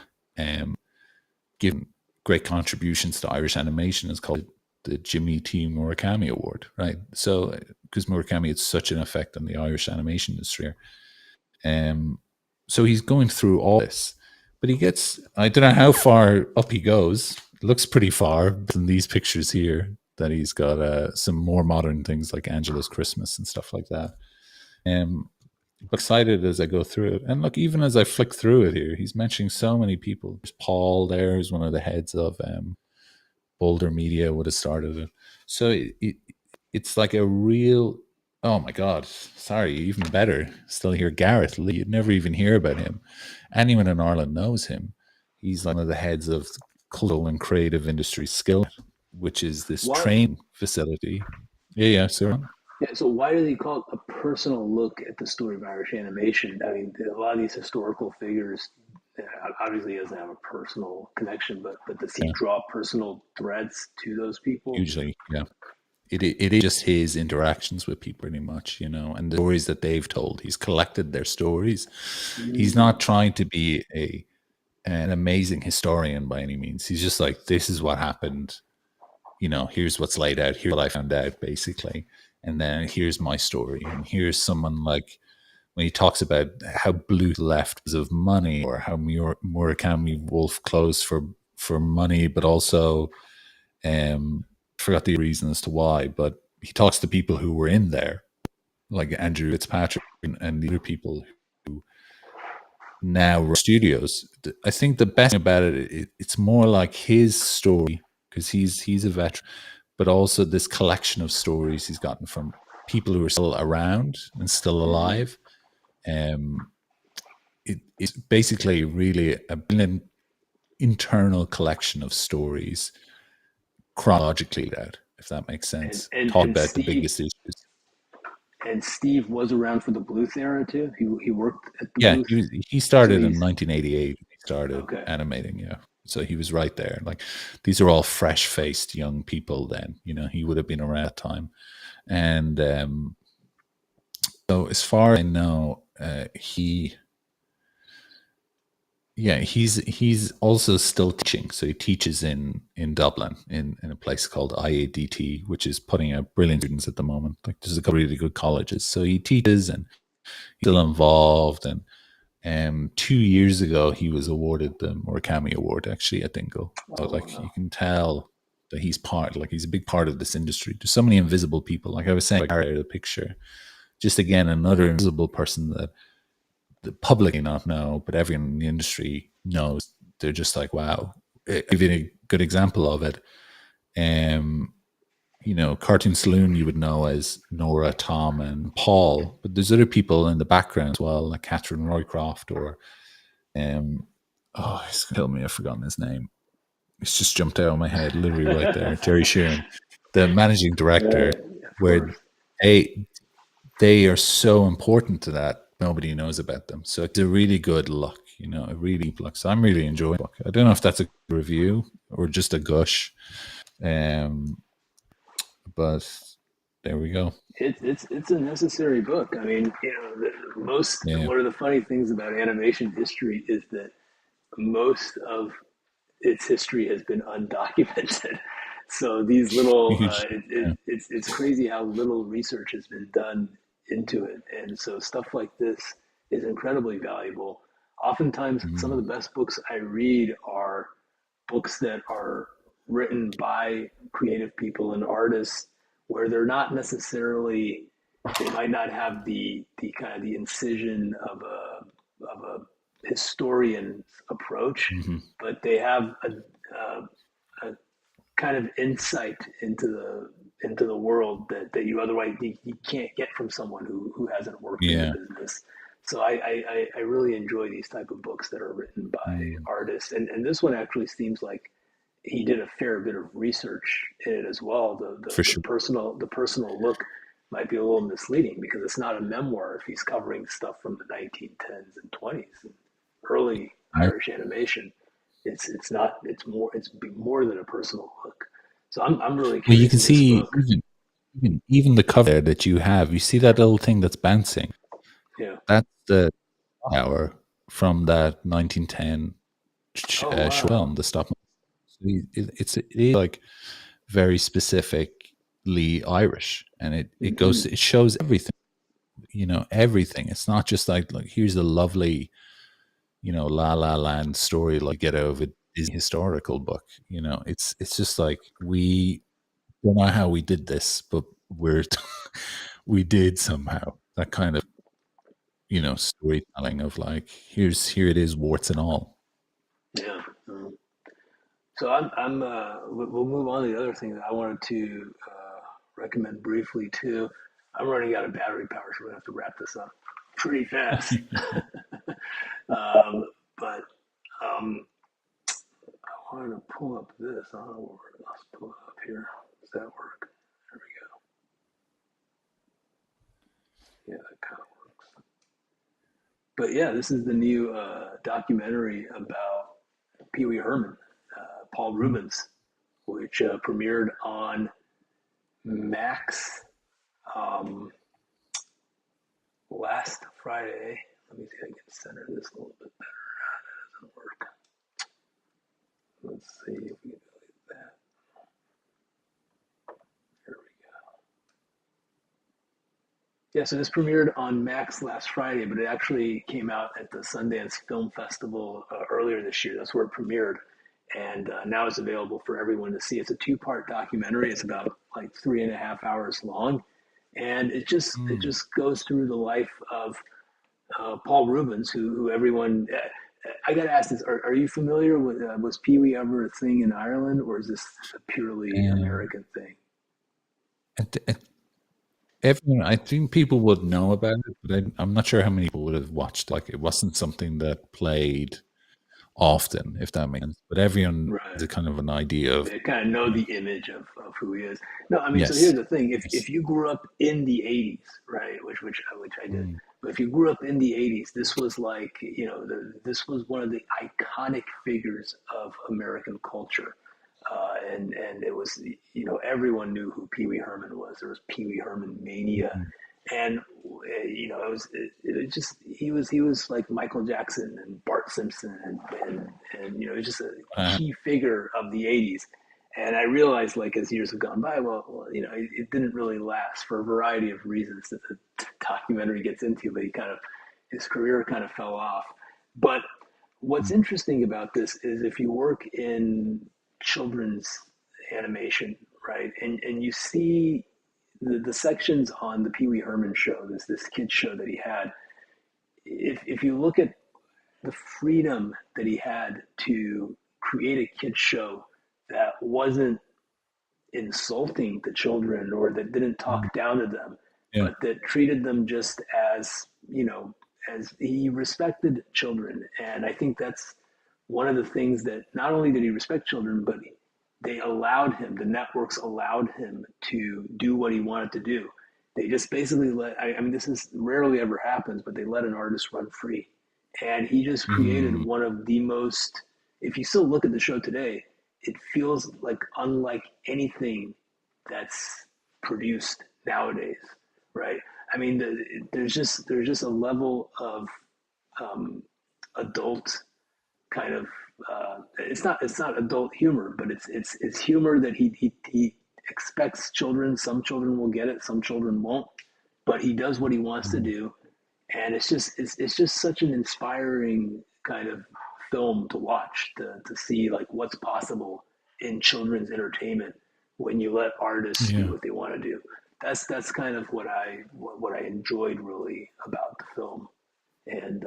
given great contributions to Irish animation is called the Jimmy T. Murakami Award, right? So, because Murakami had such an effect on the Irish animation industry. So he's going through all this, but I don't know how far up he goes. It looks pretty far in these pictures here that he's got some more modern things like Angela's Christmas and stuff like that. But excited as I go through it. And look, even as I flick through it here, he's mentioning so many people. There's Paul there, who's one of the heads of Boulder Media, would have started it. So it's like a real, oh my God, sorry, even better. Still hear Gareth Lee. You'd never even hear about him. Anyone in Ireland knows him. He's one of the heads of Cultural and Creative Industry Skill, which is this training facility. Yeah, sir. Yeah, so why does he call it a personal look at the story of Irish animation. I mean, a lot of these historical figures, obviously he doesn't have a personal connection, but does he Yeah, draw personal threads to those people? hugely. Yeah. It is just his interactions with people pretty much, and the stories that they've told. He's collected their stories. He's not Mm, trying to be an amazing historian by any means. He's just like, this is what happened. Here's what's laid out. Here's what I found out, basically. And then here's my story. And here's someone like when he talks about how Blue left because of money, or how Murakami Wolf closed for money, but also forgot the reason as to why. But he talks to people who were in there, like Andrew Fitzpatrick and the other people who now run studios. I think the best thing about it's more like his story, because he's a veteran, but also this collection of stories he's gotten from people who are still around and still mm-hmm. alive. Um, it's basically really a brilliant internal collection of stories chronologically out, if that makes And sense. and Talk and about the Steve biggest issues. and Steve was around for the Bluth era too. He worked at the Yeah, Bluth, he so started in he's 1988. He started okay. animating, yeah. So he was right there. Like these are all fresh-faced young people. Then he would have been around that time. And so, as far as I know, he's also still teaching. So he teaches in Dublin in a place called IADT, which is putting out brilliant students at the moment. Like there's a couple of really good colleges. So he teaches and he's still involved. And 2 years ago, he was awarded the Murakami Award actually at Dingle. So Oh like you wow. can tell that he's a big part of this industry. There's so many invisible people. Like I was saying, like the picture, just again another invisible person that the public may not know, but everyone in the industry knows. They're just like, wow. Give you a good example of it. Um, Cartoon Saloon you would know as Nora, Tom, and Paul, but there's other people in the background as well, like Catherine Roycroft or um, oh, it's gonna kill me. I've forgotten his name. It's just jumped out of my head, literally right there. Jerry Sheeran, the managing director, Right, of where course. they they are so important to that nobody knows about them. So it's a really good look, a really good look. So I'm really enjoying the book. I don't know if that's a review or just a gush, um, but there we go. It's a necessary book. I mean, most Yeah, one of the funny things about animation history is that most of its history has been undocumented. So these little, huge. Yeah. it's crazy how little research has been done into it, and so stuff like this is incredibly valuable. Oftentimes, some of Mm, the best books I read are books that are written by creative people and artists where they're not necessarily, they might not have the kind of the incision of a historian's approach, hmm but they have a kind of insight into the world that you otherwise you can't get from someone who hasn't worked in the Yeah. business. So I really enjoy these type of books that are written by Mm, artists, and this one actually seems like he did a fair bit of research in it as well. for sure. The personal look might be a little misleading because it's not a memoir if he's covering stuff from the 1910s and 20s and early Right. Irish animation. It's not it's more than a personal look. So I'm really Well, you curious can in this see book. even the cover there that you have. You see that little thing that's bouncing. Yeah. That's the hour from that 1910 Oh short wow. film, the stop. It is like very specifically Irish, and Mm-hmm. it shows everything. Everything. It's not just like here's a lovely La La Land story like get out of a Disney historical book. It's just like we don't know how we did this, but we're we did somehow. That kind of storytelling of like here it is, warts and all. Yeah. So I'm we'll move on to the other thing that I wanted to recommend briefly too. I'm running out of battery power, so we're gonna have to wrap this up pretty fast. But um, I wanted to pull up this. I don't know where let's pull it up here. Does that work? There we go. But yeah, this is the new documentary about Pee Wee Herman, Paul Mm. Rubens, which premiered on Max um, last Friday. Let me see if I can center this a little bit better. That doesn't work. Let's see if we can delete that. Here we go. Yeah, so this premiered on Max last Friday, but it actually came out at the Sundance Film Festival earlier this year. That's where it premiered, and now it's available for everyone to see. It's a two-part documentary. It's about like 3.5 hours long, and it Mm. just goes through the life of Paul Rubens, who everyone. I got to ask this: Are you familiar with was Pee Wee ever a thing in Ireland, or is this a purely Um, American thing? and everyone, I think people would know about it, but I'm not sure how many people would have watched. Like, it wasn't something that played often, if that makes sense. But everyone has Right. a kind of an idea of, They kind of know you the know, image of who he is. No, I mean, so here's yes, the thing: if yes, you grew up in the '80s, right, which I did, mm, but if you grew up in the '80s, this was like this was one of the iconic figures of American culture, and it was everyone knew who Pee Wee Herman was. There was Pee Wee Herman mania, mm, and it just he was like Michael Jackson and Bart Simpson and he was just a uh, key figure of the '80s. And I realized, like, as years have gone by, well it didn't really last for a variety of reasons that the documentary gets into. But his career kind of fell off. But what's mm, interesting about this is if you work in children's animation, right, and you see the sections on the Pee Wee Herman show, this kids show that he had. If you look at the freedom that he had to create a kids show that wasn't insulting to children or that didn't mm, talk down to them, yeah, but that treated them just as as he respected children. And I think that's one of the things that not only did he respect children, but they allowed him, the networks allowed him to do what he wanted to do. They just basically I mean, this is rarely ever happens, but they let an artist run free. And he just created mm, one of the most, if you still look at the show today, it feels like unlike anything that's produced nowadays, right? I mean, there's just a level of um, adult kind of it's not adult humor, but it's humor that he expects children. Some children will get it, some children won't. But he does what he wants to mm, do, and it's just such an inspiring kind of film to watch to see like what's possible in children's entertainment when you let artists do yeah, what they want to do. That's kind of what I enjoyed really about the film, and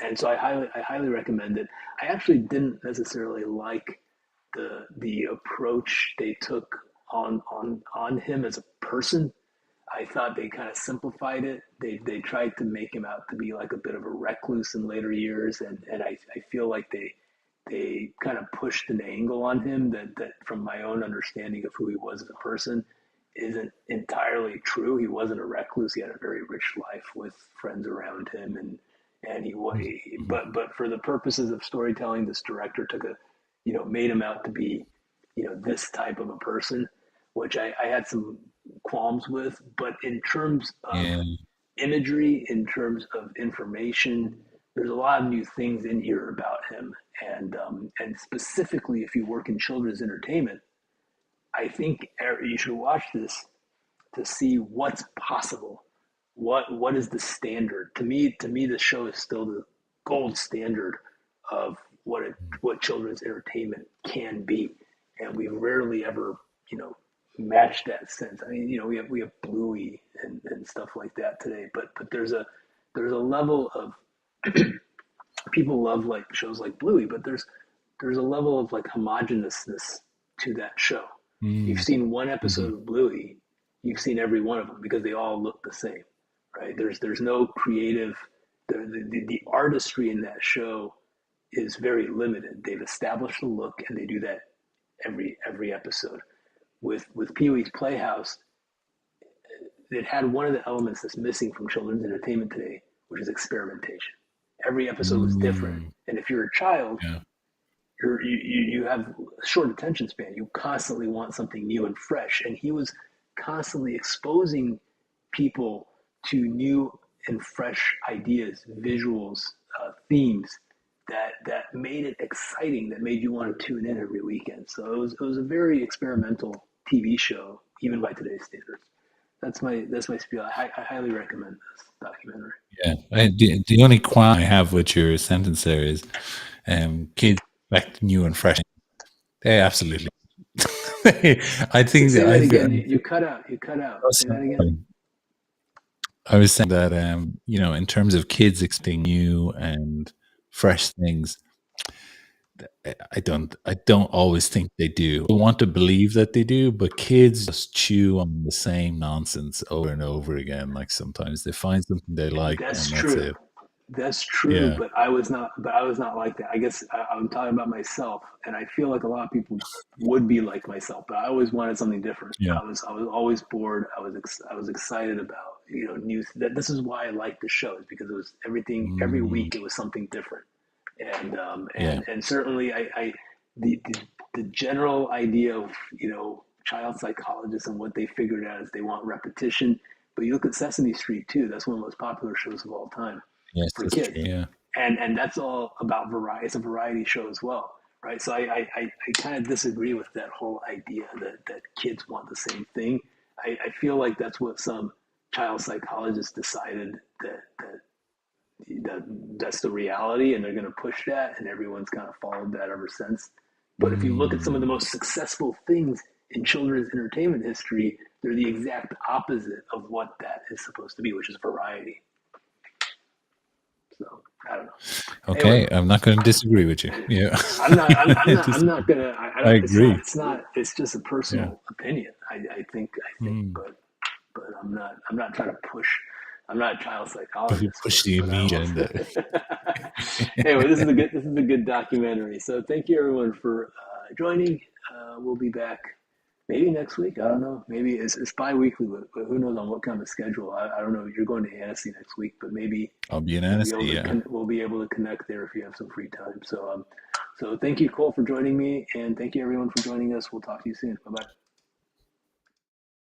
and so I highly recommend it. I actually didn't necessarily like the approach they took on him as a person. I thought they kind of simplified it. They tried to make him out to be like a bit of a recluse in later years, and I feel like they kind of pushed an angle on him that from my own understanding of who he was as a person isn't entirely true. He wasn't a recluse. He had a very rich life with friends around him, and mm, mm, but for the purposes of storytelling, this director took made him out to be this type of a person, which I had some qualms with. But in terms of yeah, imagery, in terms of information, there's a lot of new things in here about him. And specifically, if you work in children's entertainment, I think you should watch this to see what's possible. What is the standard? To me, the show is still the gold standard of what children's entertainment can be, and we've rarely ever matched that since. I mean, we have Bluey and stuff like that today, but there's a level of people love like shows like Bluey, but there's a level of like homogeneousness to that show. You've mm, seen one mhm, episode of Bluey, you've seen every one of them because they all look the same, right? There's no creative. The artistry in that show is very limited. They've established a look, and they do that every episode. With Pee Wee's Playhouse, it had one of the elements that's missing from children's entertainment today, which is experimentation. Every episode was different. Mm, And if you're a child, yeah. you have a short attention span. You constantly want something new and fresh. And he was constantly exposing people to new and fresh ideas, visuals, themes that made it exciting, that made you want to tune in every weekend. So it was a very experimental TV show, even by today's standards. That's my spiel. I highly recommend this documentary. Yeah. The only qualm I have with your sentence there is kids expect new and fresh. They absolutely. I think Say that that again. You cut out. You cut out. Say that again. I was saying that in terms of kids expecting new and fresh things, I don't always think they do. I want to believe that they do, but kids just chew on the same nonsense over and over again. Like sometimes they find something they like That's and that's true. it. That's true, Yeah. but I was not like that. I guess I'm talking about myself, and I feel like a lot of people would be like myself, but I always wanted something different. Yeah. I was always bored. I was excited about news. That this is why I liked the show, is because it was everything. Every Mm, week it was something different, and yeah. certainly the general idea of child psychologists and what they figured out is they want repetition. But you look at Sesame Street too. That's one of the most popular shows of all time Yes, for that's kids, true. Yeah. and that's all about variety. It's a variety show as well, right? So I kind of disagree with that whole idea that kids want the same thing. I feel like that's what some child psychologists decided that that's the reality, and they're going to push that, and everyone's kind of followed that ever since. But if you look at some of the Mm, most successful things in children's entertainment history, they're the exact opposite of what that is supposed to be, which is variety. So I don't know. Anyway, okay, I'm not going to disagree with you. Yeah. I'm not. I'm Disagree. not gonna. I I don't. It's not. agree. It's not. It's just a Yeah. personal opinion. I think. I think. Mm. But I'm not. I'm not trying to push. I'm not a child But we psychologist, push the but I elite almost. agenda. Anyway, this is a good. This is a good documentary. So thank you everyone for joining. We'll be back maybe next week. I don't know. Maybe it's bi-weekly, but who knows on what kind of schedule. I don't know. You're going to Annecy next week, but maybe I'll be an we'll be able Annecy. to Yeah. we'll be able to connect there if you have some free time. So thank you, Cole, for joining me, and thank you everyone for joining us. We'll talk to you soon. Bye bye.